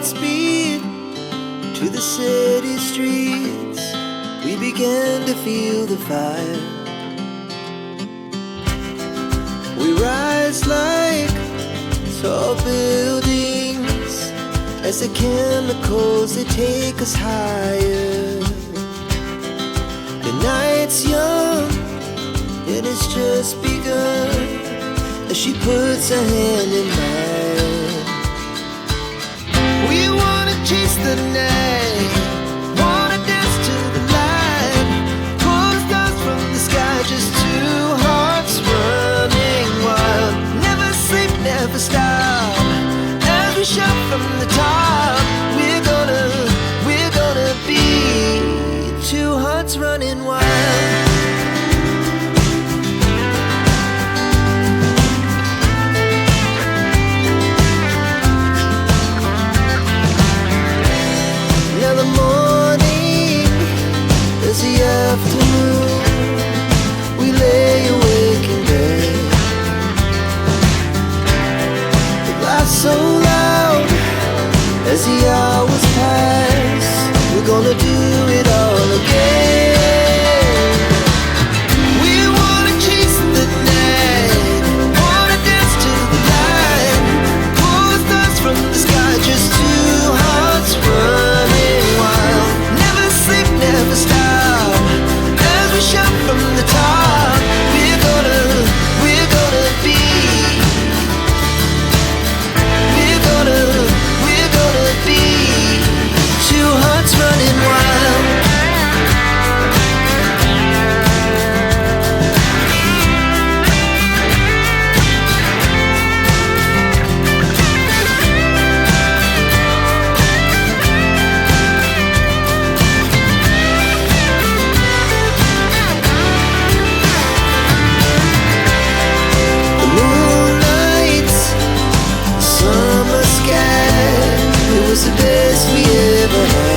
Godspeed to the city streets. We began to feel the fire. We rise like tall buildings as the chemicals, they take us higher. The night's young and it's just begun as she puts her hand in mine. We wanna chase the night, wanna dance to the light, pull stars from the sky, just two hearts running wild. Never sleep, never stop, as we shout from the top. We're gonna be two hearts running wild. Now the morning is the afternoon. We lay awake in bed. The laughs so loud as the hours pass. We're gonna do it all again. We wanna chase the night, wanna dance to the light, pull stars from the sky, just two hearts running wild. Never sleep, never stop, as we shout from the top. We're gonna be, we're gonna be two hearts running wild. The moonlight, summer sky, it was the best we ever had.